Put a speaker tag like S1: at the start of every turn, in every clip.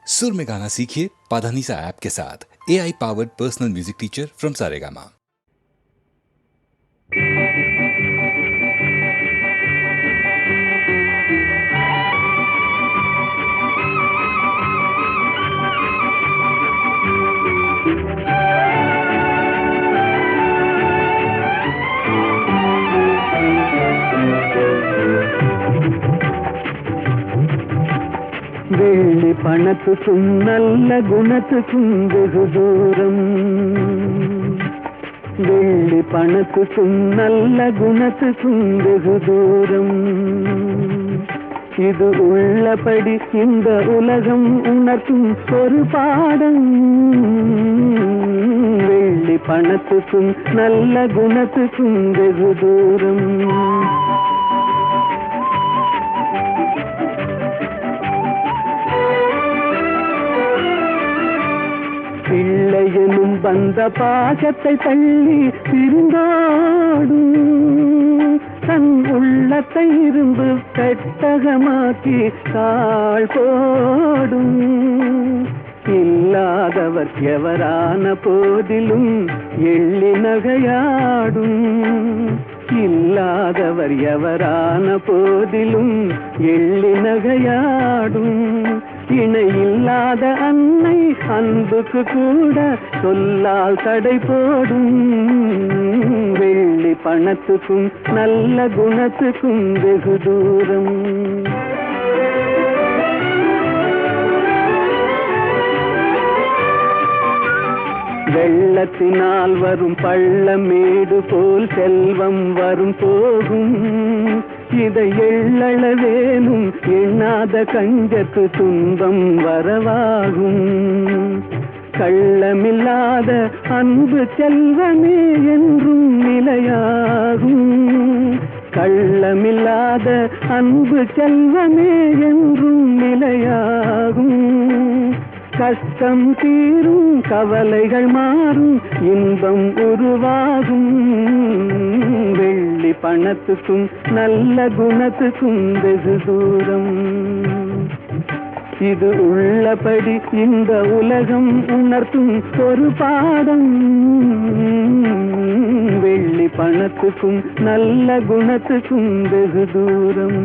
S1: सुर में गाना सीखिए पाधानीसा ऐप के साथ। AI powered personal music teacher from Saregama.
S2: வெள்ளி பணத்துக்கும் நல்ல குணத்துக்கும் வெகு தூரம், வெள்ளி பணத்துக்கும் நல்ல குணத்துக்கும் வெகு தூரம். இது உள்ளபடி இந்த உலகம் உணர்த்தும் ஒரு பாடம். வெள்ளி பணத்துக்கும் நல்ல குணத்துக்கும் வெகு தூரம். பிள்ளையனும் வந்த பாசத்தை தள்ளி பிரிந்தாடும், தன் உள்ளத்தை இரும்பு பெட்டகமாக்கி தாழ் போடும். இல்லாதவர் எவரான போதிலும் எள்ளி நகையாடும், இல்லாதவர் எவரான போதிலும் எள்ளி நகையாடும். இணையில்லாத அன்னை அன்புக்கு கூட சொல்லால் தடை போடும். வெள்ளி பணத்துக்கும் நல்ல குணத்துக்கும் வெகு தூரம். வெள்ளத்தினால் வரும் பள்ளமேடு போல் செல்வம் வரும் போகும். இதை எள்ளளவேனும் எண்ணாத கஞ்சத்து துன்பம் வரவாகும். கள்ளமில்லாத அன்பு செல்வமே என்றும் நிலையாகும். கள்ளமில்லாத அன்பு செல்வமே என்றும் நிலையாகும். கஷ்டம் தீரும், கவலைகள் மாறும், இன்பம் உருவாகும். வெள்ளி பணத்துக்கும் நல்ல குணத்துக்கும் வெகு தூரம். இது உள்ளபடி இந்த உலகம் உணர்த்தும் ஒரு பாடம். வெள்ளி பணத்துக்கும் நல்ல குணத்துக்கும் வெகு தூரம்.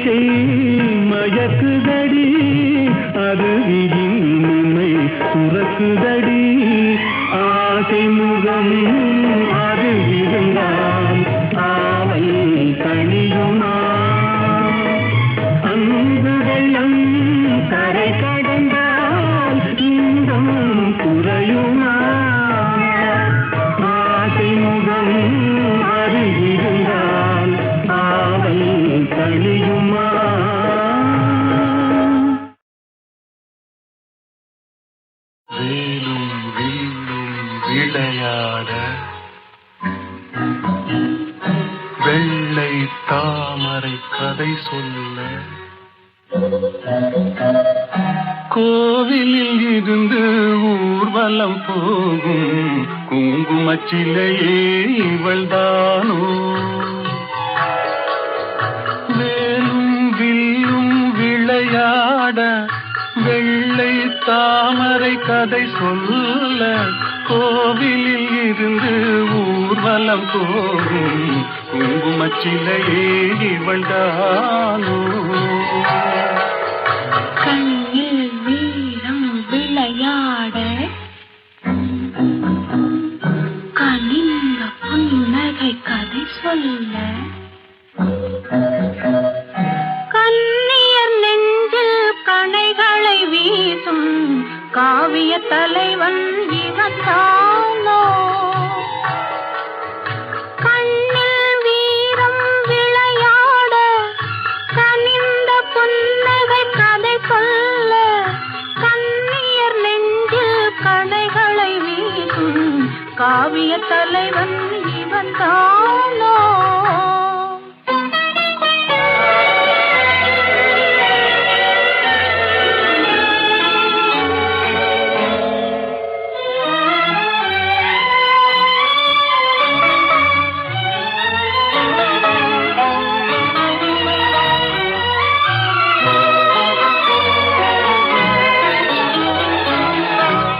S2: வேடிக்கை மயக்குதடி அருவியின் இனிமை சுரக்குதடி ஆசை முகம் அது இருந்தால் ஆவல் தனியுமா அன்பு வெள்ளம் கரை கடந்தால் இன்பம் குறையுமா ஆசை முகம் அது இருந்தால் ஆவல் தனியுமா
S3: வேலும் வில்லும் விளையாட வெள்ளை தாமரை கதை சொல்ல கோவிலில் இருந்து ஊர்வலம் போகும் குங்குமச்சிலையே இவள்தானோ வேலும் வில்லும் விளையாட வெள்ளை தாமரை கதை சொல்ல கோவிலில் இருந்து ஊர்வலம் போகும் குங்குமச்சிலையே இவள்தானோ
S4: கண்ணில் வீரம் விளையாட கனிந்த புன்னகை கதை சொல்ல கண்ணியர் நெஞ்சில் கணைகளை வீசும் காவிய தலைவன் இவன் தானோ கண்ணில் வீரம் விளையாட கனிந்த புன்னகை கதை சொல்ல கண்ணியர் நெஞ்சில் கணைகளை வீசும் காவிய தலைவன் இவன் தானோ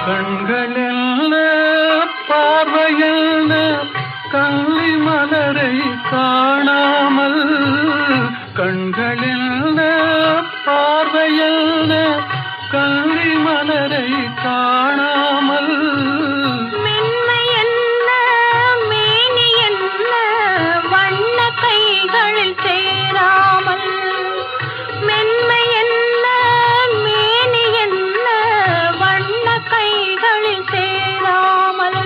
S3: கண்களெல்ல பார்வையல்ல கள்ளி மலரை காணாமல் கண்களெல்ல பார்வையல்ல கள்ளி மலரை காணாமல்
S4: மென்மை என்ன மேனி என்ன வண்ண கைகளில் சேராமல் மென்மை என்ன மேனி என்ன வண்ண கைகளில் சேராமல்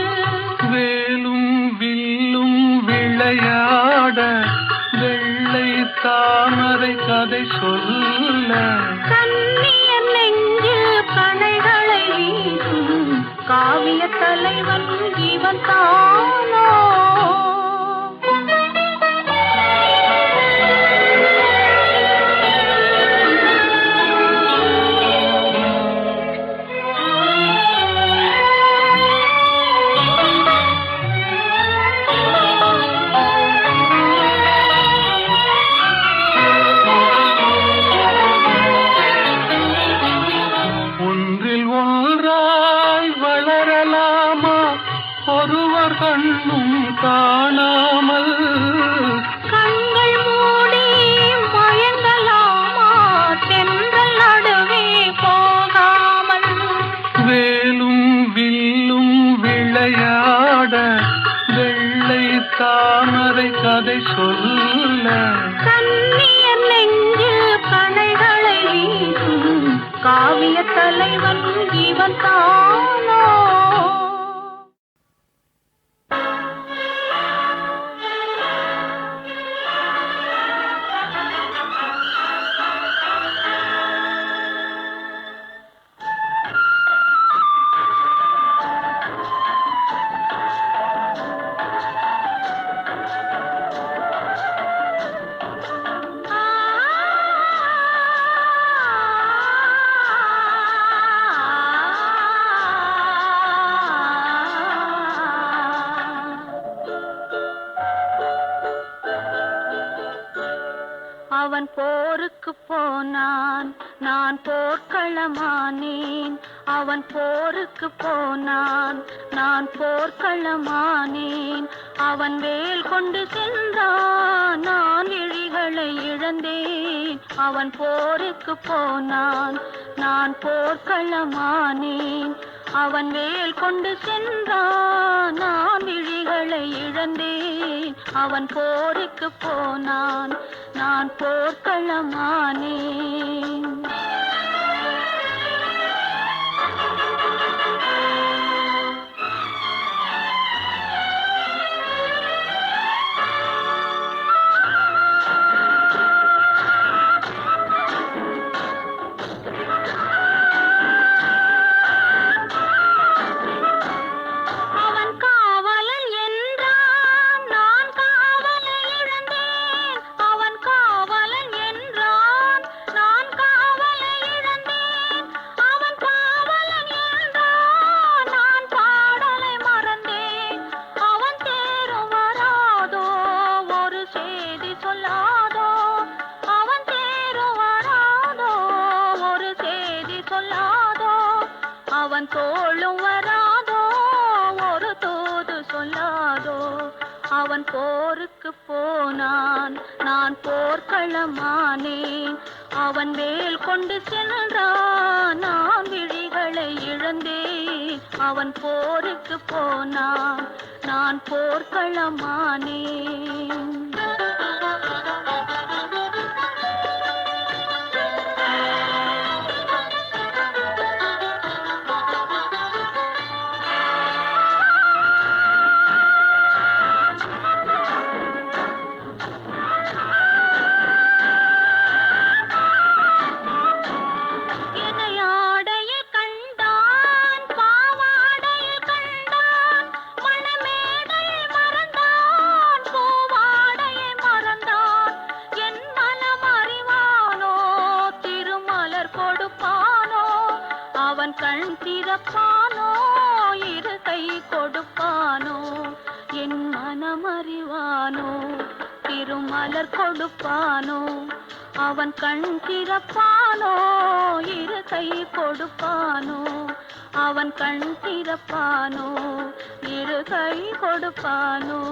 S3: வேலும் வில்லும் விளையாட வெள்ளை தாமரை கதை சொல்ல
S4: கண்ணியர் நெஞ்சில் கணைகளை வீசும் காவிய தலைவன் இவன் தானோ
S3: ஒன்றில் ஒன்றாய் வளரலாமா ஒருவர் கண்ணும் காணாமல்
S4: கண்கள் மூடி மயங்கலாமா தென்றல் நடுவே போகாமல்
S3: வேலும் வில்லும் விளையாட வெள்ளை தாமரை கதை சொல்ல
S4: கண்ணியர் நெஞ்சில் கணைகளை வீசும் காவிய தலைவன் இவன் தானோ அவன் போருக்கு போனான் நான் போர்க்களமானேன் அவன் போருக்கு போனான் நான் போர்க்களமானேன் அவன் வேல் கொண்டு சென்றான், நான் விழிகளை இழந்தேன். அவன் போருக்கு போனான், நான் போர்க்களமானேன். அவன் வேல் கொண்டு சென்றான், நான் விழிகளை இழந்தேன். அவன் போருக்கு போனான், நான் போர்க்களமானேன். அவன் தோளும் வராதோ, ஒரு தூது சொல்லாதோ. அவன் போருக்கு போனான், நான் போர்க்களமானேன். அவன் வேல் கொண்டு சென்றான், நான் விழிகளை இழந்தேன். அவன் போருக்கு போனான், நான் போர்க்களமானேன். அவன் கண் திறப்பானோ, இரு கை கொடுப்பானோ, என் மனமறிவானோ, திருமலர் கொடுப்பானோ. அவன் கண் திறப்பானோ, இரு கை கொடுப்பானோ, அவன் கண் திறப்பானோ, இரு கை கொடுப்பானோ.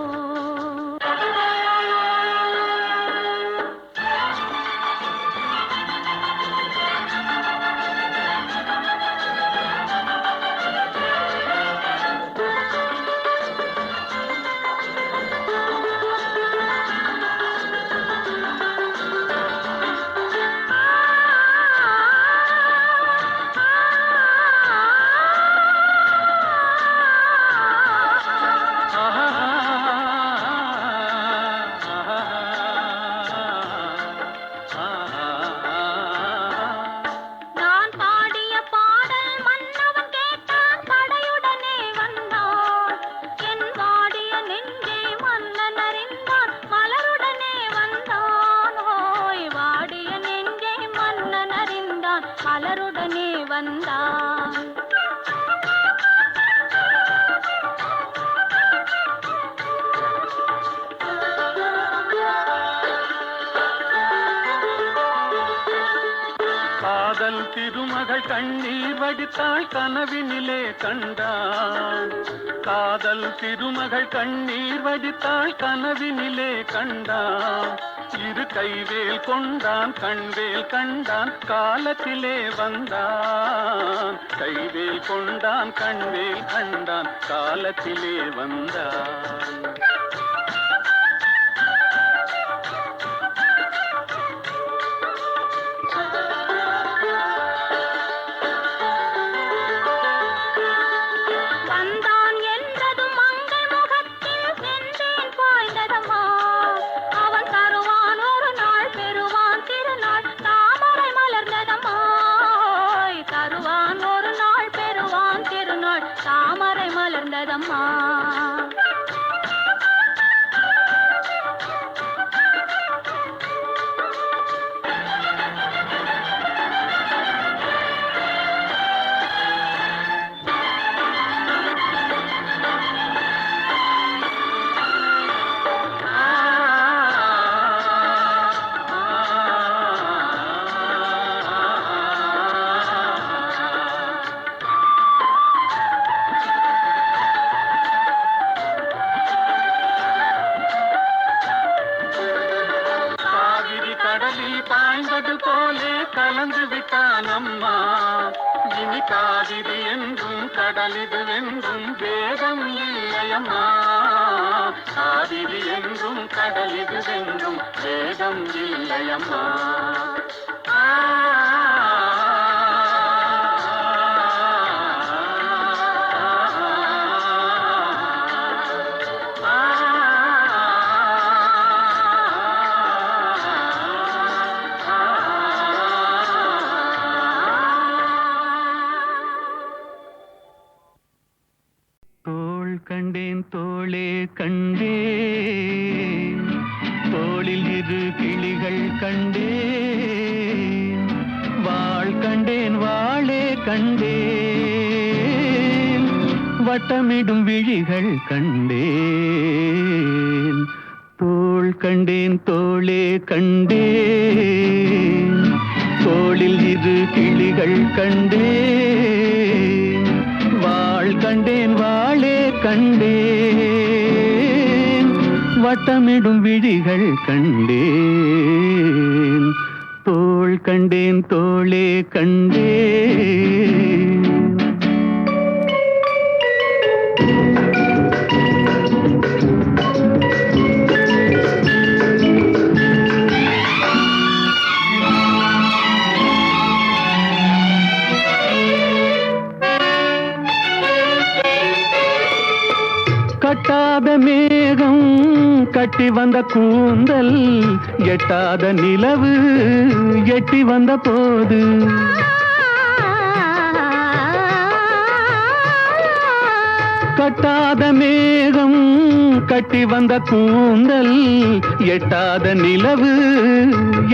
S4: மலருடனே வந்தான்.
S3: காதல் திருமகள் கண்ணீர் வடித்தாள், கனவினிலே கண்டான். காதல் திருமகள் கண்ணீர் வடித்தாள், கனவினிலே கண்டான். இரு கைவேல் கொண்டான், கண்வேல் கண்டான், காலத்திலே வந்தான். கைவேல் கொண்டான், கண்வேல் கண்டான், காலத்திலே வந்தான்.
S4: தாமரை மலர்ந்ததம்மா.
S3: கலப்பது போலே கலந்து விட்டான் அம்மா. இனி காவிரி என்றும் கடலிது என்றும் வேதம் இல்லையம்மா. காவிரி என்றும் கடலிது என்றும் வேதம் இல்லையம்மா.
S2: கண்டேன் தோளே கண்டேன், தோளில் இரு கிளிகள் கண்டேன், வாள் கண்டேன் வாளே கண்டேன், வட்டமிடும் விழிகள் கண்டேன். தோள் கண்டேன் தோளே கண்டேன், தோளில் இரு கிளிகள் கண்டேன், வாள் கண்டேன் வாளே கண்டேன், வட்டமிடும் விழிகள் கண்டேன். தோள் கண்டேன் தோளே கண்டேன். கட்டாத மேகம் கட்டி வந்த கூந்தல், எட்டாத நிலவு எட்டி வந்த போது, கட்டாத மேகம் கட்டி வந்த கூந்தல், எட்டாத நிலவு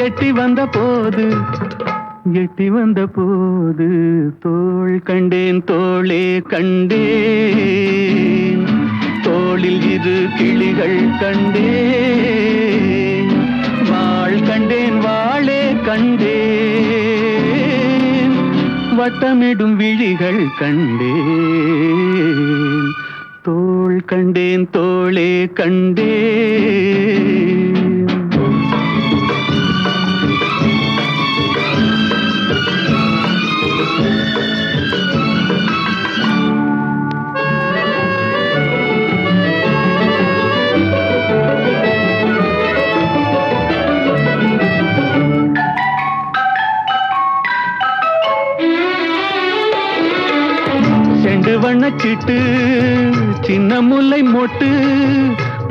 S2: எட்டி வந்த போது, எட்டி வந்த போது, தோள் கண்டேன் தோளே கண்டேன், தோளில் இரு கிளிகள் கண்டேன், வாள் கண்டேன் வாளே கண்டேன், வட்டமிடும் விழிகள் கண்டேன். தோள் கண்டேன் தோளே கண்டேன். வண்ணச்சிட்டு சின்ன முல்லை மொட்டு,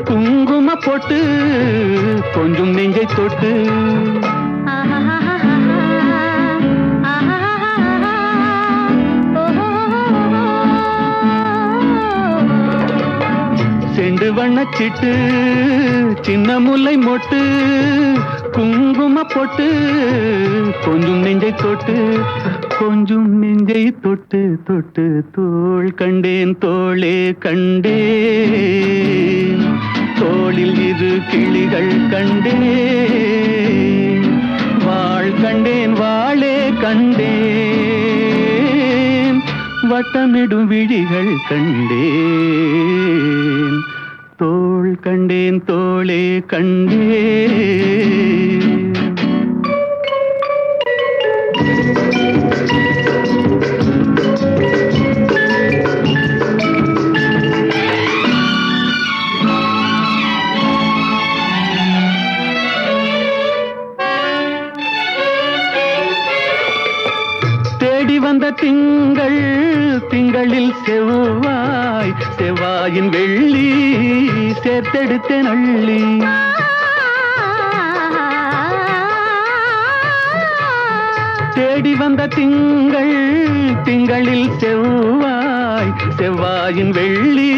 S2: குங்கும பொட்டு கொஞ்சம் நெஞ்சை தொட்டு, செண்டு வண்ணச்சிட்டு சின்ன முல்லை மொட்டு, குங்கும பொட்டு கொஞ்சம் நெஞ்சை தொட்டு, கொஞ்சம் நெஞ்சை தொட்டு தொட்டு, தோள் கண்டேன் தோளே கண்டேன், தோளில் இரு கிளிகள் கண்டேன், வாள் கண்டேன் வாளே கண்டேன், வட்டமிடும் விழிகள் கண்டேன். தோள் கண்டேன் தோளே கண்டேன். வந்த திங்கள், திங்களில் செவ்வாய், செவ்வாயின் வெள்ளி சேர்த்தெடுத்தேன் அள்ளி, தேடி வந்த திங்கள், திங்களில் செவ்வாய், செவ்வாயின் வெள்ளி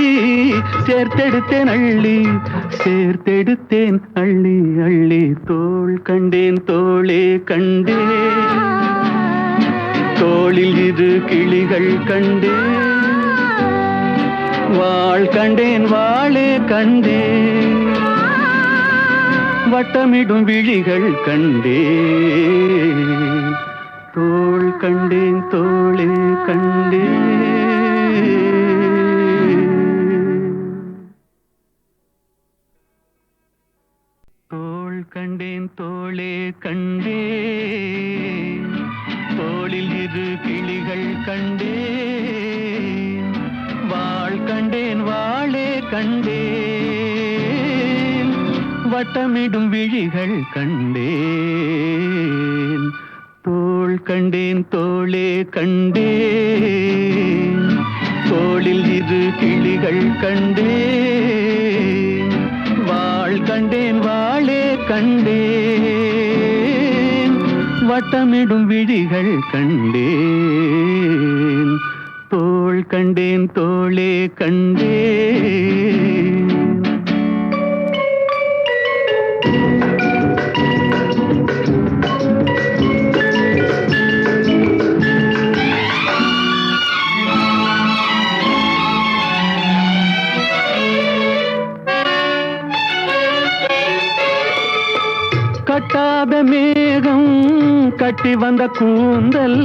S2: சேர்த்தெடுத்தேன் அள்ளி, சேர்த்தெடுத்தேன் அள்ளி அள்ளி. தோள் கண்டேன் தோளே கண்டேன், தோளில் இரு கிளிகள் கண்டேன், வாள் கண்டேன் வாளே கண்டேன், வட்டமிடும் விழிகள் கண்டேன். தோள் கண்டேன் தோளே கண்டேன். தோள் கண்டேன் தோளே கண்டேன் தோளில் இரு கிளிகள் கண்டேன் வாள் கண்டேன் வாளே கண்டேன் வட்டமிடும் விழிகள் கண்டேன் தோள் கண்டேன் தோளே கண்டேன் தோளில் இரு கிளிகள் கண்டேன் வாள் கண்டேன் வாளே கண்டேன் வட்டமிடும் விழிகள் கண்டேன் தோள் கண்டேன் தோளே கண்டேன் கட்டாத மேகம் கட்டி வந்த கூந்தல்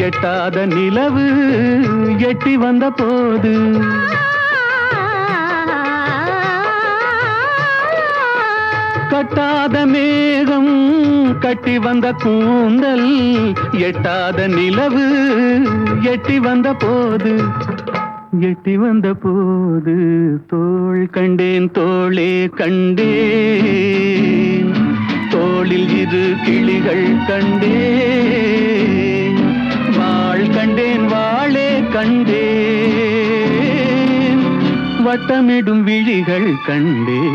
S2: எட்டாத நிலவு எட்டி வந்த போது கட்டாத மேகம் கட்டி வந்த கூந்தல் எட்டாத நிலவு எட்டி வந்த போது தோள் கண்டேன் தோளே கண்டேன் தோளில் இரு கிளிகள் கண்டேன் வாள் கண்டேன் வாளே கண்டேன் வட்டமிடும் விழிகள் கண்டேன்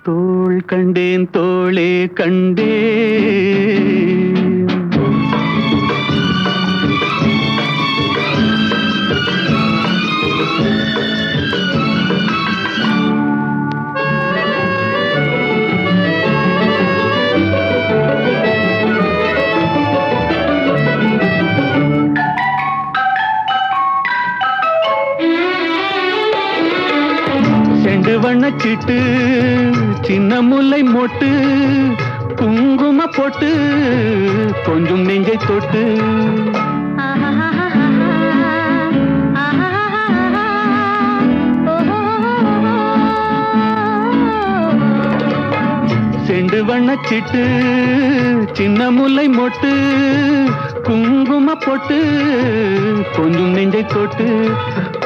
S2: தோள் கண்டேன் தோளே கண்டேன் வண்ணச்சிட்டு சின்ன முல்லை மொட்டு குங்கும போட்டு கொஞ்சம் நெஞ்சை தொட்டு செண்டு வண்ணச்சிட்டு சின்ன முல்லை மொட்டு குங்கும போட்டு கொஞ்சம் நெஞ்சை தொட்டு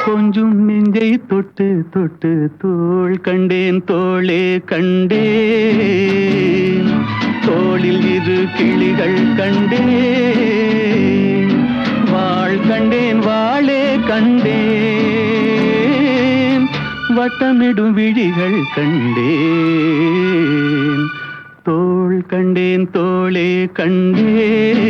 S2: கொஞ்சம் நெஞ்சை தொட்டு தொட்டு தோள் கண்டேன் தோளே கண்டேன் தோளில் இரு கிளிகள் கண்டேன் வாள் கண்டேன் வாளே கண்டேன் வட்டமிடும் விழிகள் கண்டேன் தோள் கண்டேன் தோளே கண்டேன்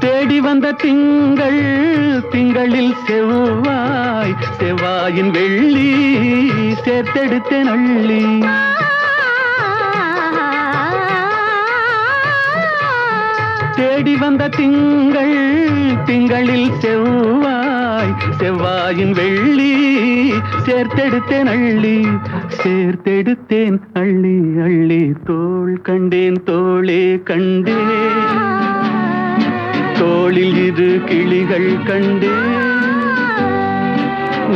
S2: தேடி வந்த திங்கள் திங்களில் செவ்வாய் செவ்வாயின் வெள்ளி சேர்த்தெடுத்தேன் அள்ளி தேடி வந்த திங்கள் திங்களில் செவ்வாய் செவ்வாயின் வெள்ளி சேர்த்தெடுத்தேன் அள்ளி அள்ளி தோள் கண்டேன் தோளே கண்டேன் தோளில் இரு கிளிகள் கண்டேன்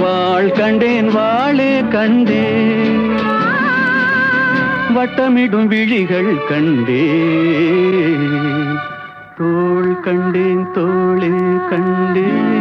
S2: வாள் கண்டேன் வாளே கண்டேன் வட்டமிடும் விழிகள் கண்டேன் தோள் கண்டேன் தோளே கண்டேன்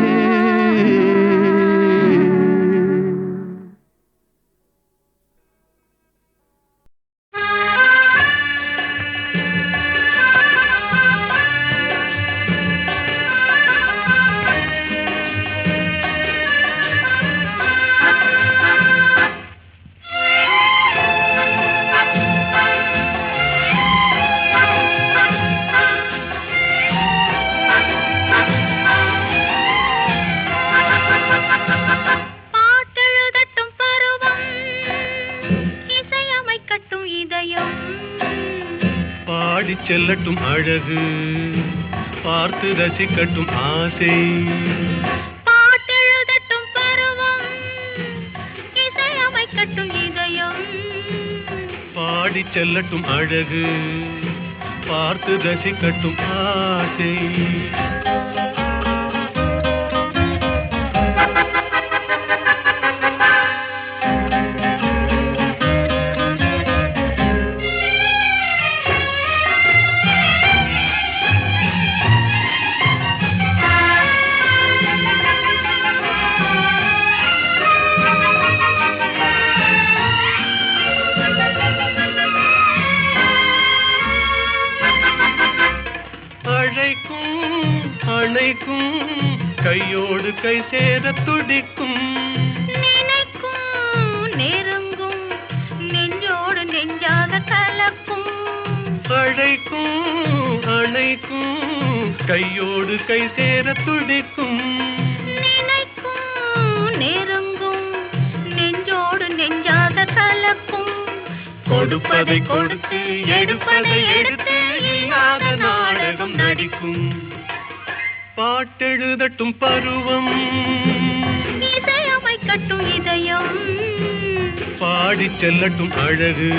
S5: செல்லட்டும் அழகு பார்த்து ரசிக்கட்டும் ஆசை
S4: பாட்டெழுதட்டும் பருவம்
S5: பாடி செல்லட்டும் அழகு பார்த்து ரசிக்கட்டும் ஆசை கையோடு கை சேர துடிக்கும்
S4: நினைக்கும் நெருங்கும் நெஞ்சோடு நெஞ்சாக கலக்கும்
S5: அழைக்கும் கையோடு கை சேர துடிக்கும்
S4: நினைக்கும் நெருங்கும் நெஞ்சோடு நெஞ்சாக கலக்கும்
S5: கொடுப்பதை கொடுத்து எடுப்பதை எடுத்து இல்லாத நாடகம் நடிக்கும் பாட்டெழுதட்டும் பருவம்
S4: இசையமைக்கட்டும் இதயம்
S5: பாடி செல்லட்டும் அழகு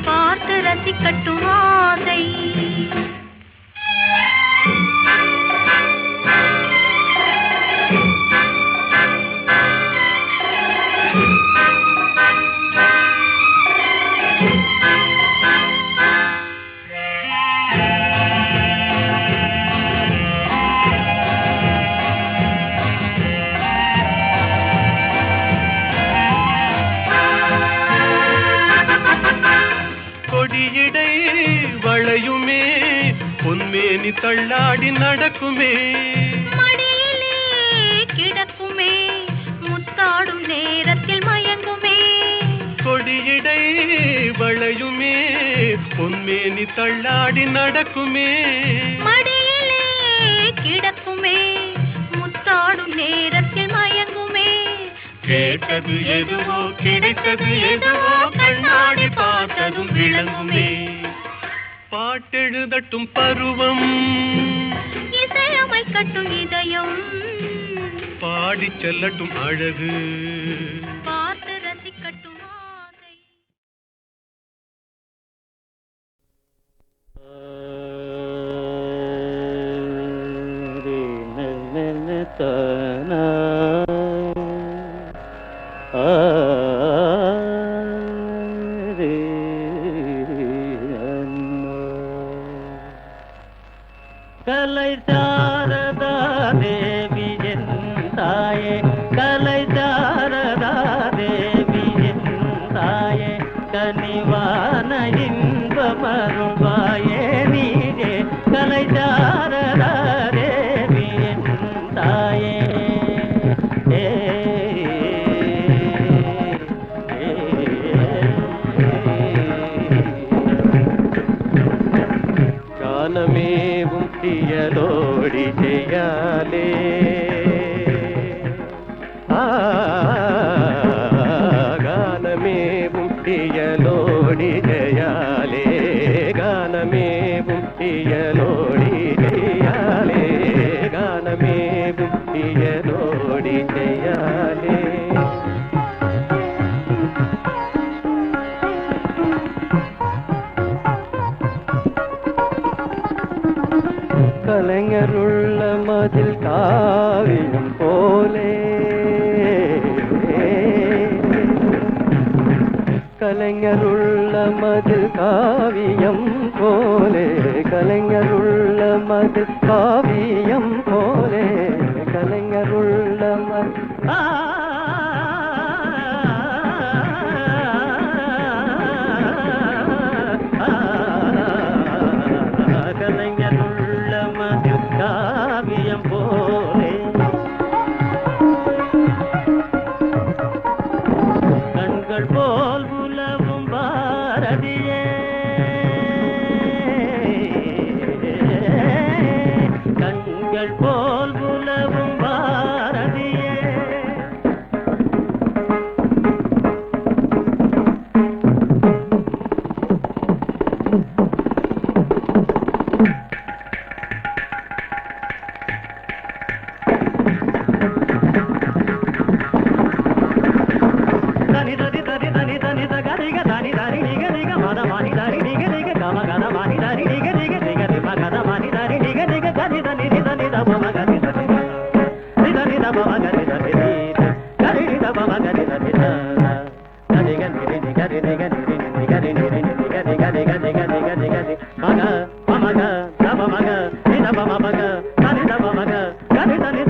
S4: பார்த்து ரசிக்கட்டும் ஆசை
S5: வளையுமே பொன்மேனி தள்ளாடி நடக்குமே
S4: மடியிலே கிடக்குமே முத்தாடும் நேரத்தில் மயங்குமே
S5: கொடியிடை வளையுமே பொன்மேனி தள்ளாடி நடக்குமே
S4: மடியிலே கிடக்குமே முத்தாடும் நேரத்தில் மயங்குமே
S5: கேட்டது எதுவோ கிடைத்தது எதுவோ கண்ணாடி பார்த்ததும் விளங்குமே பாட்டெழுதட்டும் பருவம்
S4: இசையமைக்கட்டும் இதயம்
S5: பாடி செல்லட்டும் அழகு
S4: பார்த்து ரசிக்கட்டும் ஆசை
S2: கலை சாரதா தேவி என் தாயே கலை சாரதா தேவி என் தாயே கனிவான இன்பமருள்வாயே நீயே கலை சாரதா தேவி என் தாயே கானமேவும் தியலோடி செய்யாலே கானமேவும் தியலோடி ஜெயாலே கானமேவும் தியலோடி ஜெயாலே கானமேவும் தியலோடி ஜெயாலே கலைஞருள்ள மதில் காவியம் போலே கலைஞருள்ள மதில் காவியம் போலே கலைஞருள்ள மதில் காவியம் போலே கலைஞருள்ள மதில் கலைஞருள்ள மதில் காவியம் போலே கண்கள் போல் உலவும் பாரதியே கண்கள் போல் உலவும் பாரதியே கரு தனி